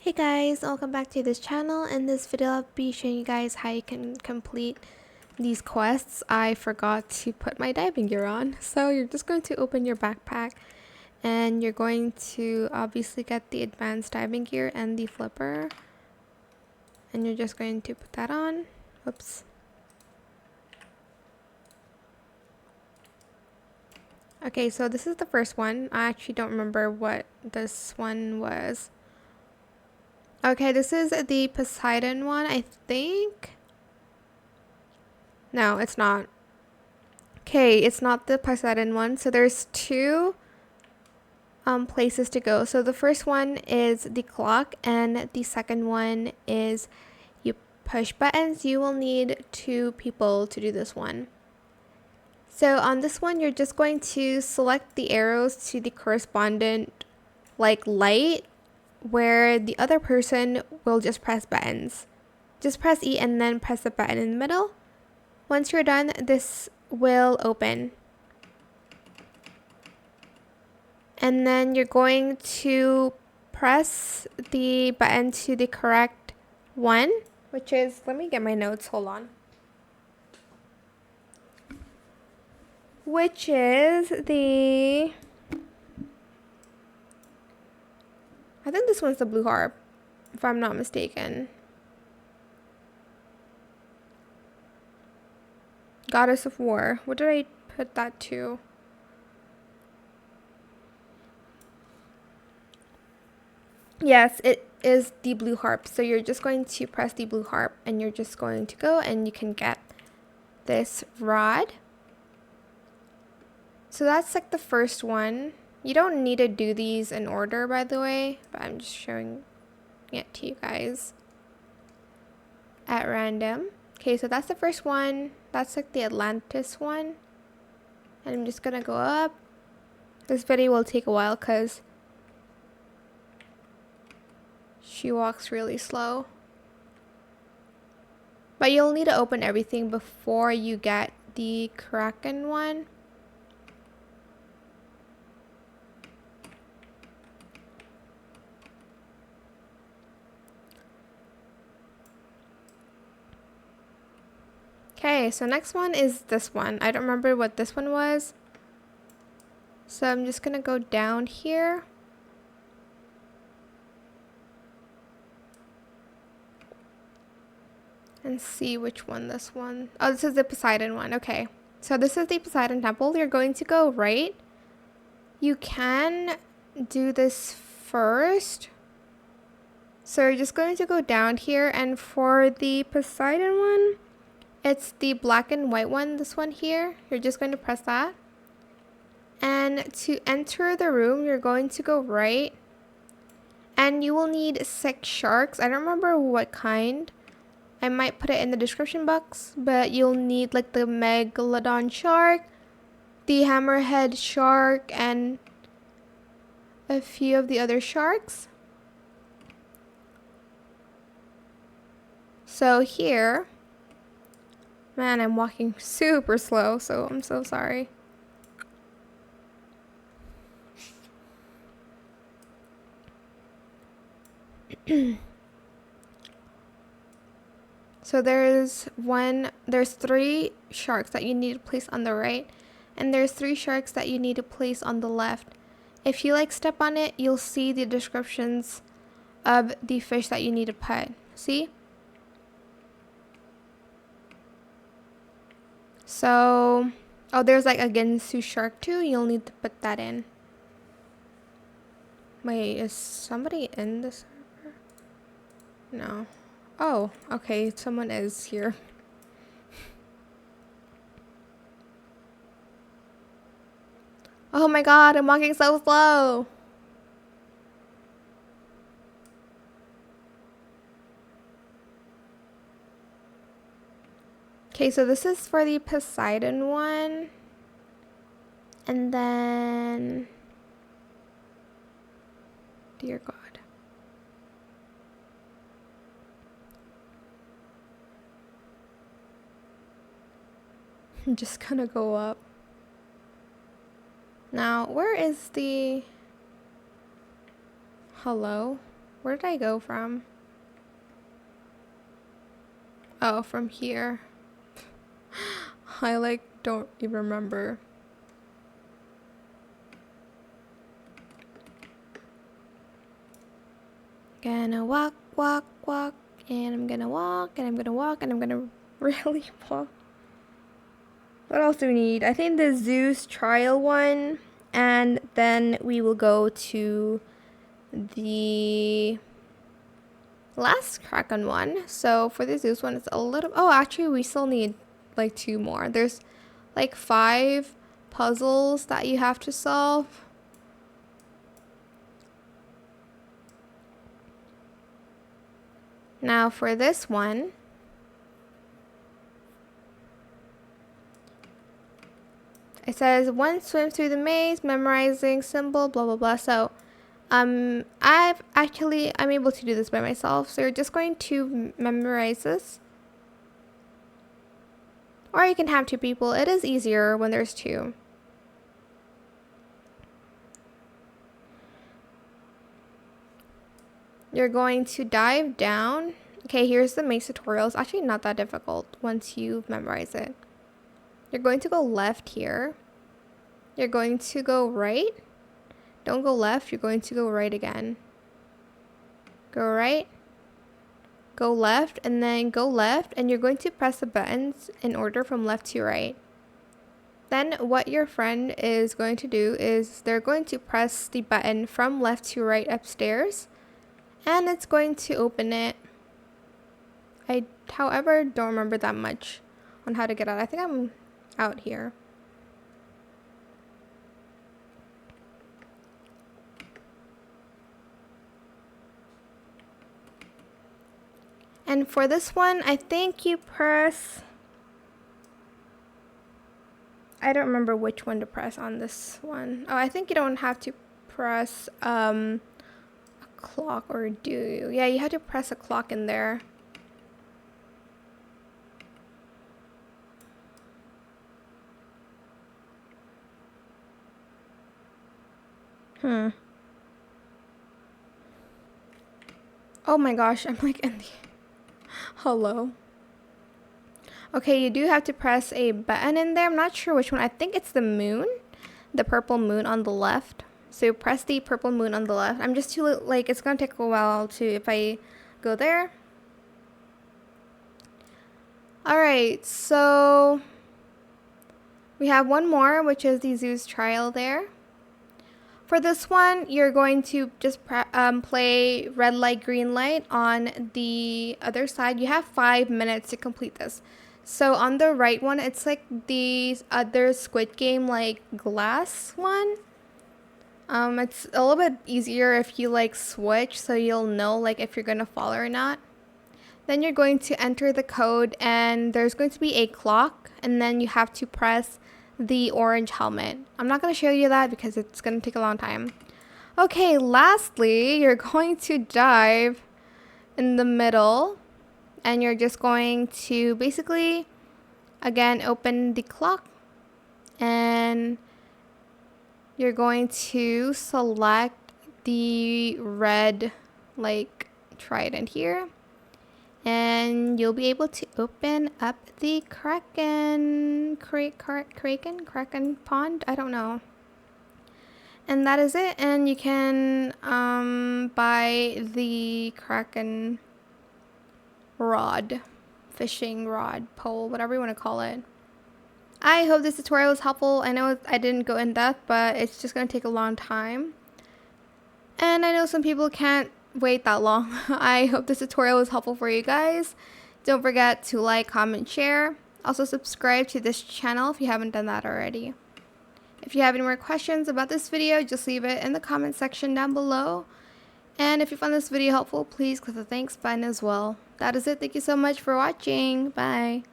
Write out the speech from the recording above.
Hey guys, welcome back to this channel. In this video I'll be showing you guys how you can complete these quests. I forgot to put my diving gear on, so you're just going to open your backpack and you're going to obviously get the advanced diving gear and the flipper, and you're just going to put that on. Oops. Okay, so this is the first one. I actually don't remember what this one was. Okay, this is the Poseidon one, I think. No, it's not. Okay, it's not the Poseidon one. So there's two places to go. So the first one is the clock, and the second one is you push buttons. You will need 2 people to do this one. So on this one, you're just going to select the arrows to the correspondent light, where the other person will just press buttons. Just press E and then press the button in the middle. Once you're done, this will open. And then you're going to press the button to the correct one, which is, let me get my notes, hold on. Which is the, I think this one's the blue harp, if I'm not mistaken. Goddess of War. What did I put that to? Yes, it is the blue harp. So you're just going to press the blue harp and you're just going to go and you can get this rod. So that's like the first one. You don't need to do these in order, by the way, but I'm just showing it to you guys at random. Okay, so that's the first one. That's like the Atlantis one. And I'm just gonna go up. This video will take a while because she walks really slow. But you'll need to open everything before you get the Kraken one. Okay, so next one is this one. I don't remember what this one was. So I'm just gonna go down here. And see which one this one. Oh, this is the Poseidon one. Okay. So this is the Poseidon temple. You're going to go right. You can do this first. So you're just going to go down here, and for the Poseidon one, it's the black and white one, this one here. You're just going to press that. And to enter the room, you're going to go right. And you will need 6 sharks. I don't remember what kind. I might put it in the description box, but you'll need like the megalodon shark, the hammerhead shark, and a few of the other sharks. So here, man, I'm walking super slow, so I'm so sorry. So there's 3 sharks that you need to place on the right, and there's 3 sharks that you need to place on the left. If you step on it, you'll see the descriptions of the fish that you need to put. See? So, oh, there's a Ginsu shark too. You'll need to put that in. Wait, is somebody in the server? No. Oh, okay, someone is here. Oh my god, I'm walking so slow. Okay, so this is for the Poseidon one. And then, dear God. I'm just gonna go up. Now, where is the... Hello? Where did I go from? Oh, from here. I like don't even remember. Gonna walk, walk, walk, and I'm gonna walk, and I'm gonna walk, and I'm gonna really walk. What else do we need? I think the Zeus trial one, and then we will go to the last Kraken one. So for the Zeus one, it's a little... Oh, actually, we still need like 2 more. There's like 5 puzzles that you have to solve. Now for this one, it says one swim through the maze, memorizing symbol, blah blah blah. So I'm able to do this by myself. So you're just going to memorize this. Or you can have 2 people. It is easier when there's 2. You're going to dive down. Okay, here's the maze tutorial. It's actually not that difficult once you memorize it. You're going to go left here. You're going to go right. Don't go left. You're going to go right again. Go right. Go left, and then go left. And you're going to press the buttons in order from left to right. Then what your friend is going to do is they're going to press the button from left to right upstairs. And it's going to open it. I, however, don't remember that much on how to get out. I think I'm out here. And for this one, I think you press... I don't remember which one to press on this one. Oh, I think you don't have to press a clock, or do you? Yeah, you have to press a clock in there. Oh my gosh, I'm like in the... Hello. Okay, you do have to press a button in there. I'm not sure which one. I think it's the moon. The purple moon on the left. So press the purple moon on the left. I'm just too, like, it's gonna take a while to, if I go there. Alright, so we have one more, which is the Zeus trial there. For this one, you're going to just play red light, green light on the other side. You have 5 minutes to complete this. So on the right one, it's like the other Squid Game, like glass one. It's a little bit easier if you like switch, so you'll know like if you're gonna fall or not. Then you're going to enter the code, and there's going to be a clock, and then you have to press the orange helmet. I'm not going to show you that because it's going to take a long time. Okay, lastly, you're going to dive in the middle, and you're just going to basically, again, open the clock, and you're going to select the red, like, trident here. And you'll be able to open up the Kraken pond. I don't know. And that is it. And you can buy the Kraken rod, fishing rod, pole, whatever you want to call it. I hope this tutorial was helpful. I know I didn't go in depth, but it's just going to take a long time. And I know some people can't wait that long. I hope this tutorial was helpful for you guys. Don't forget to like, comment, share. Also subscribe to this channel if you haven't done that already. If you have any more questions about this video, just leave it in the comment section down below. And if you found this video helpful, please click the thanks button as well. That is it. Thank you so much for watching. Bye.